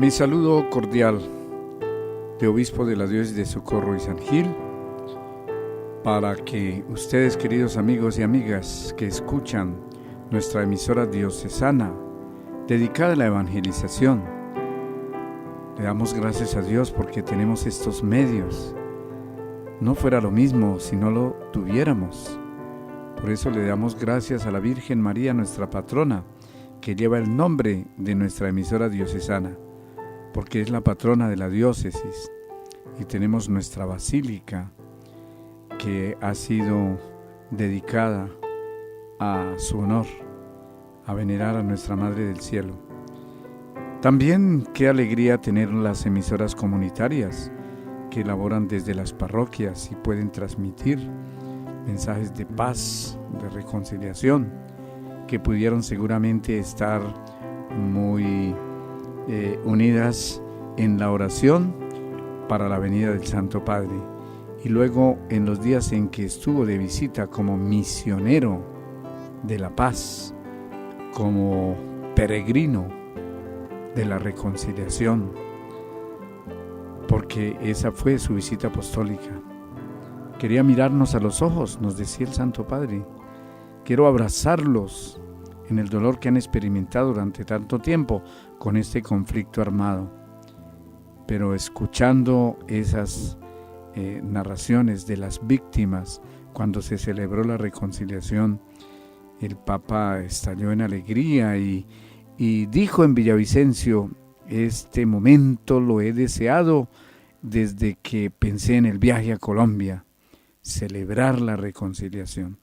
Mi saludo cordial de obispo de la diócesis de Socorro y San Gil, para que ustedes, queridos amigos y amigas que escuchan nuestra emisora diocesana dedicada a la evangelización, le damos gracias a Dios porque tenemos estos medios. No fuera lo mismo si no lo tuviéramos. Por eso le damos gracias a la Virgen María, nuestra patrona, que lleva el nombre de nuestra emisora diocesana, porque es la patrona de la diócesis, y tenemos nuestra basílica que ha sido dedicada a su honor, a venerar a nuestra Madre del Cielo. También qué alegría tener las emisoras comunitarias que elaboran desde las parroquias y pueden transmitir mensajes de paz, de reconciliación, que pudieron seguramente estar muy unidas en la oración para la venida del Santo Padre, y luego en los días en que estuvo de visita como misionero de la paz, como peregrino de la reconciliación, porque esa fue su visita apostólica. Quería mirarnos a los ojos, nos decía el Santo Padre. Quiero abrazarlos en el dolor que han experimentado durante tanto tiempo con este conflicto armado. Pero escuchando esas narraciones de las víctimas cuando se celebró la reconciliación, el Papa estalló en alegría y dijo en Villavicencio: este momento lo he deseado desde que pensé en el viaje a Colombia, celebrar la reconciliación.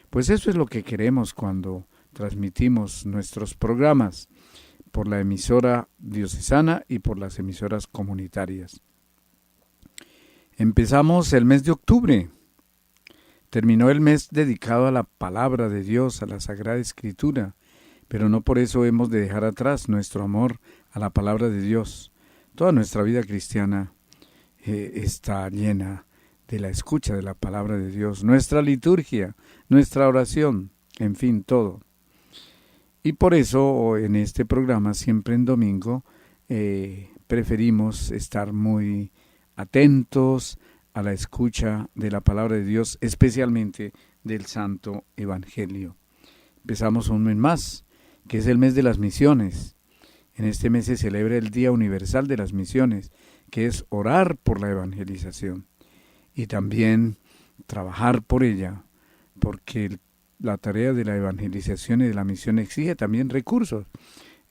Pues eso es lo que queremos cuando transmitimos nuestros programas por la emisora diocesana y por las emisoras comunitarias. Empezamos el mes de octubre. Terminó el mes dedicado a la palabra de Dios, a la Sagrada Escritura, pero no por eso hemos de dejar atrás nuestro amor a la palabra de Dios. Toda nuestra vida cristiana está llena de la escucha de la palabra de Dios, nuestra liturgia, nuestra oración, en fin, todo. Y por eso en este programa, siempre en domingo, preferimos estar muy atentos a la escucha de la palabra de Dios, especialmente del Santo Evangelio. Empezamos un mes más, que es el mes de las misiones. En este mes se celebra el Día Universal de las Misiones, que es orar por la evangelización y también trabajar por ella, porque la tarea de la evangelización y de la misión exige también recursos.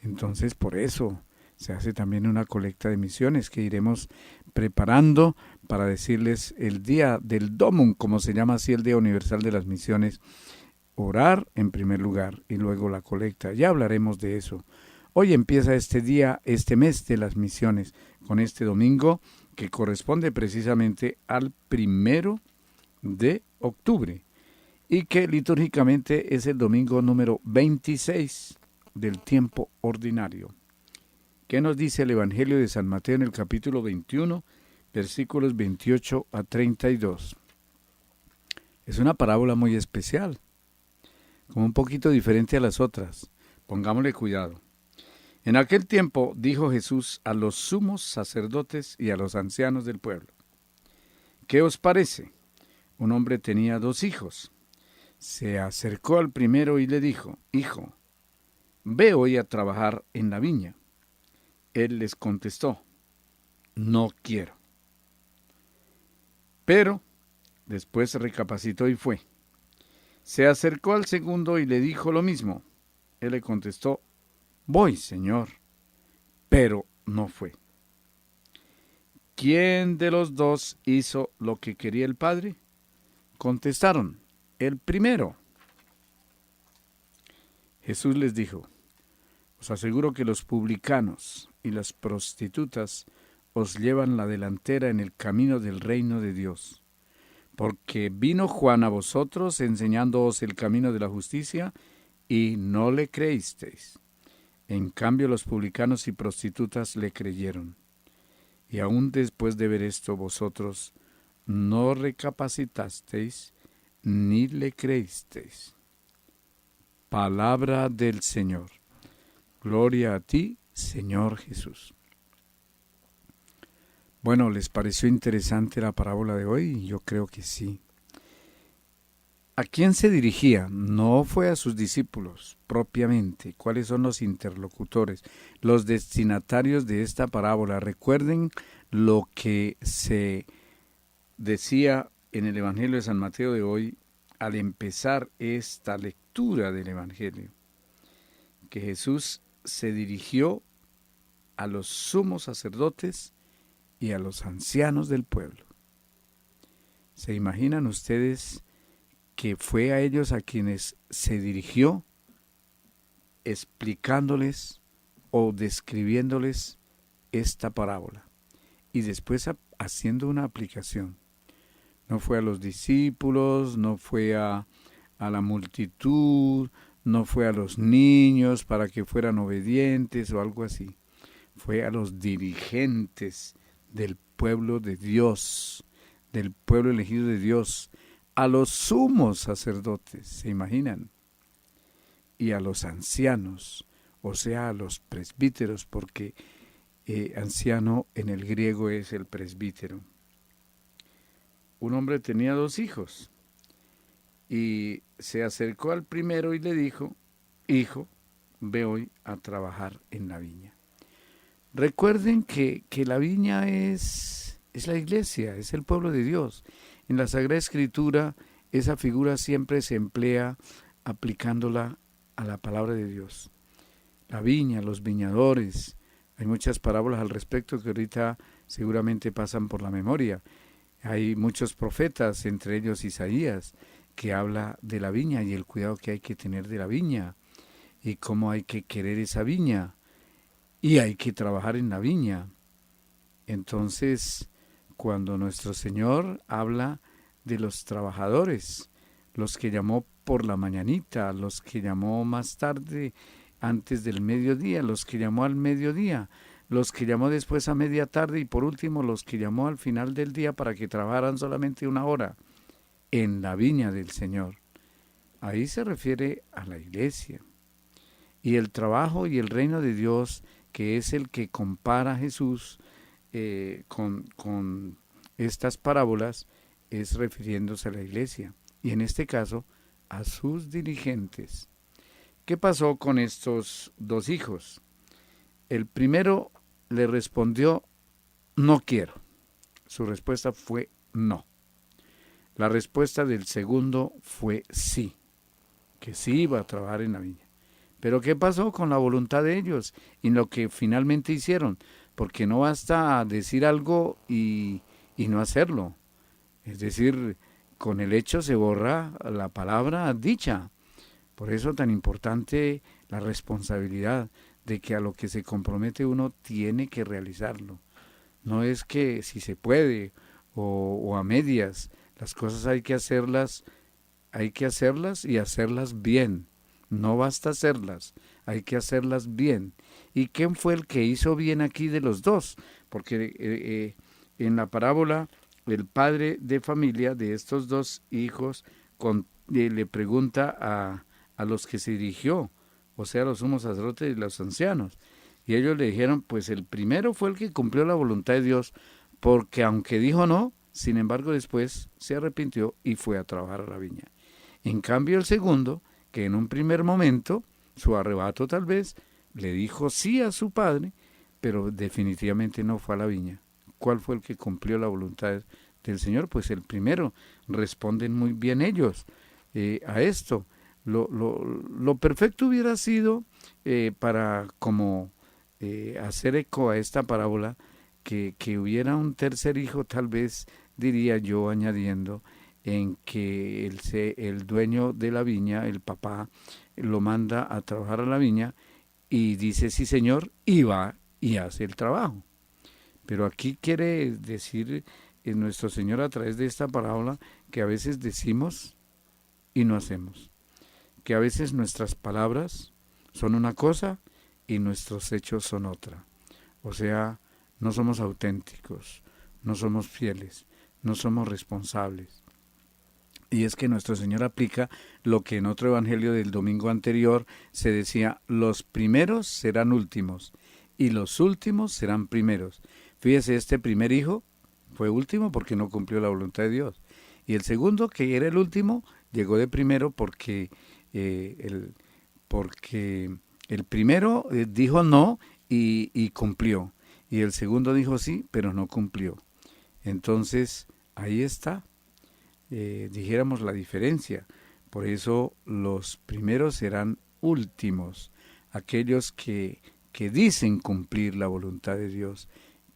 Entonces, por eso se hace también una colecta de misiones que iremos preparando para decirles el día del Domum, como se llama así el Día Universal de las Misiones. Orar en primer lugar y luego la colecta. Ya hablaremos de eso. Hoy empieza este día, este mes de las misiones, con este domingo que corresponde precisamente al 1 de octubre y que litúrgicamente es el domingo número 26 del tiempo ordinario. ¿Qué nos dice el Evangelio de San Mateo en el capítulo 21, versículos 28 a 32? Es una parábola muy especial, como un poquito diferente a las otras. Pongámosle cuidado. En aquel tiempo dijo Jesús a los sumos sacerdotes y a los ancianos del pueblo: ¿qué os parece? Un hombre tenía 2 hijos. Se acercó al primero y le dijo: Hijo, ve hoy a trabajar en la viña. Él les contestó: No quiero. Pero después recapacitó y fue. Se acercó al segundo y le dijo lo mismo. Él le contestó: Voy, Señor. Pero no fue. ¿Quién de los 2 hizo lo que quería el Padre? Contestaron: el primero. Jesús les dijo: os aseguro que los publicanos y las prostitutas os llevan la delantera en el camino del reino de Dios. Porque vino Juan a vosotros enseñándoos el camino de la justicia y no le creísteis. En cambio los publicanos y prostitutas le creyeron. Y aún después de ver esto vosotros no recapacitasteis ni le creísteis. Palabra del Señor. Gloria a ti, Señor Jesús. Bueno, ¿les pareció interesante la parábola de hoy? Yo creo que sí. ¿A quién se dirigía? No fue a sus discípulos propiamente. ¿Cuáles son los interlocutores, los destinatarios de esta parábola? Recuerden lo que se decía en el Evangelio de San Mateo de hoy al empezar esta lectura del Evangelio, que Jesús se dirigió a los sumos sacerdotes y a los ancianos del pueblo. ¿Se imaginan ustedes que fue a ellos a quienes se dirigió explicándoles o describiéndoles esta parábola y después haciendo una aplicación? No fue a los discípulos, no fue a la multitud, no fue a los niños para que fueran obedientes o algo así. Fue a los dirigentes del pueblo de Dios, del pueblo elegido de Dios, a los sumos sacerdotes, ¿se imaginan? Y a los ancianos, o sea, a los presbíteros, porque anciano en el griego es el presbítero. Un hombre tenía 2 hijos y se acercó al primero y le dijo: hijo, ve hoy a trabajar en la viña. Recuerden que la viña es la iglesia, es el pueblo de Dios. En la Sagrada Escritura esa figura siempre se emplea aplicándola a la palabra de Dios. La viña, los viñadores, hay muchas parábolas al respecto que ahorita seguramente pasan por la memoria. Hay muchos profetas, entre ellos Isaías, que habla de la viña y el cuidado que hay que tener de la viña y cómo hay que querer esa viña y hay que trabajar en la viña. Entonces, cuando nuestro Señor habla de los trabajadores, los que llamó por la mañanita, los que llamó más tarde, antes del mediodía, los que llamó al mediodía, los que llamó después a media tarde y por último los que llamó al final del día para que trabajaran solamente 1 hora en la viña del Señor. Ahí se refiere a la iglesia. Y el trabajo y el reino de Dios, que es el que compara Jesús con estas parábolas, es refiriéndose a la iglesia. Y en este caso, a sus dirigentes. ¿Qué pasó con estos 2 hijos? El primero le respondió: no quiero. Su respuesta fue no. La respuesta del segundo fue sí, que sí iba a trabajar en la viña. Pero ¿qué pasó con la voluntad de ellos y lo que finalmente hicieron? Porque no basta decir algo y no hacerlo. Es decir, con el hecho se borra la palabra dicha. Por eso tan importante la responsabilidad de que a lo que se compromete uno tiene que realizarlo. No es que si se puede o a medias, las cosas hay que hacerlas y hacerlas bien. No basta hacerlas, hay que hacerlas bien. ¿Y quién fue el que hizo bien aquí de los 2? Porque en la parábola el padre de familia de estos 2 hijos le pregunta a los que se dirigió, o sea, los sumos sacerdotes y los ancianos. Y ellos le dijeron: pues el primero fue el que cumplió la voluntad de Dios, porque aunque dijo no, sin embargo después se arrepintió y fue a trabajar a la viña. En cambio el segundo, que en un primer momento, su arrebato tal vez, le dijo sí a su padre, pero definitivamente no fue a la viña. ¿Cuál fue el que cumplió la voluntad del Señor? Pues el primero. Responden muy bien ellos a esto. Lo perfecto hubiera sido para como hacer eco a esta parábola que hubiera un tercer hijo, tal vez diría yo añadiendo, en que el dueño de la viña, el papá, lo manda a trabajar a la viña y dice sí señor y va y hace el trabajo. Pero aquí quiere decir nuestro Señor a través de esta parábola que a veces decimos y no hacemos, que a veces nuestras palabras son una cosa y nuestros hechos son otra. O sea, no somos auténticos, no somos fieles, no somos responsables. Y es que nuestro Señor aplica lo que en otro evangelio del domingo anterior se decía: los primeros serán últimos y los últimos serán primeros. Fíjese, este primer hijo fue último porque no cumplió la voluntad de Dios. Y el segundo, que era el último, llegó de primero porque el primero dijo no y cumplió. Y el segundo dijo sí, pero no cumplió. Entonces, ahí está, dijéramos, la diferencia. Por eso los primeros serán últimos, aquellos que dicen cumplir la voluntad de Dios,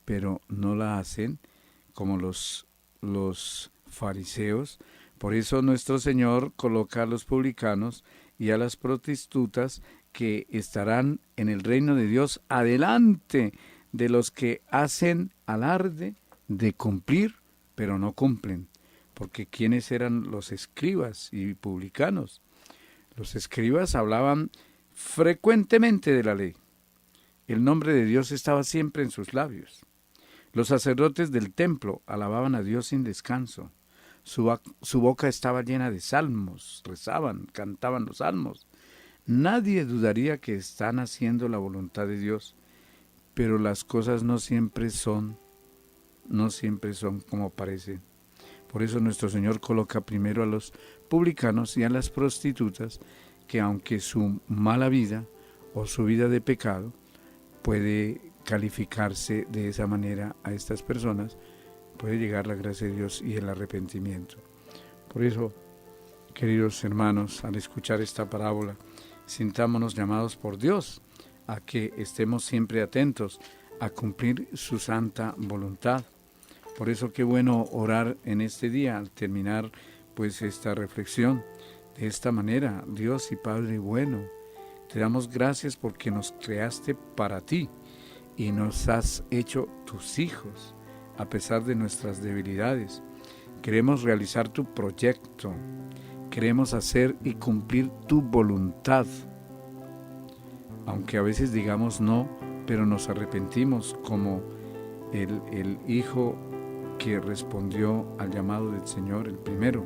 pero no la hacen, como los fariseos. Por eso nuestro Señor coloca a los publicanos y a las prostitutas que estarán en el reino de Dios adelante de los que hacen alarde de cumplir, pero no cumplen. Porque ¿quiénes eran los escribas y publicanos? Los escribas hablaban frecuentemente de la ley. El nombre de Dios estaba siempre en sus labios. Los sacerdotes del templo alababan a Dios sin descanso. Su boca estaba llena de salmos, rezaban, cantaban los salmos. Nadie dudaría que están haciendo la voluntad de Dios, pero las cosas no siempre son como parecen. Por eso nuestro Señor coloca primero a los publicanos y a las prostitutas, que aunque su mala vida o su vida de pecado puede calificarse de esa manera a estas personas, puede llegar la gracia de Dios y el arrepentimiento. Por eso, queridos hermanos, al escuchar esta parábola, sintámonos llamados por Dios a que estemos siempre atentos a cumplir su santa voluntad. Por eso qué bueno orar en este día al terminar pues esta reflexión. De esta manera, Dios y Padre bueno, te damos gracias porque nos creaste para ti y nos has hecho tus hijos a pesar de nuestras debilidades. Queremos realizar tu proyecto, queremos hacer y cumplir tu voluntad. Aunque a veces digamos no, pero nos arrepentimos como el hijo que respondió al llamado del Señor, el primero,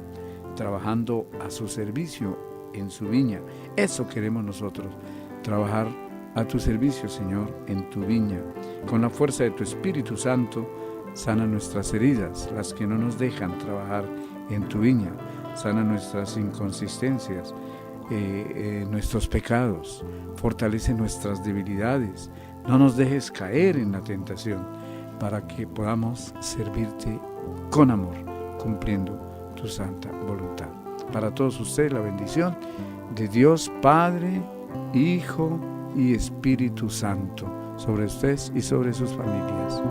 trabajando a su servicio en su viña. Eso queremos nosotros, trabajar a tu servicio, Señor, en tu viña. Con la fuerza de tu Espíritu Santo, sana nuestras heridas, las que no nos dejan trabajar en tu viña. Sana nuestras inconsistencias, nuestros pecados. Fortalece nuestras debilidades. No nos dejes caer en la tentación, para que podamos servirte con amor, cumpliendo tu santa voluntad. Para todos ustedes la bendición de Dios Padre, Hijo y Espíritu Santo, sobre ustedes y sobre sus familias.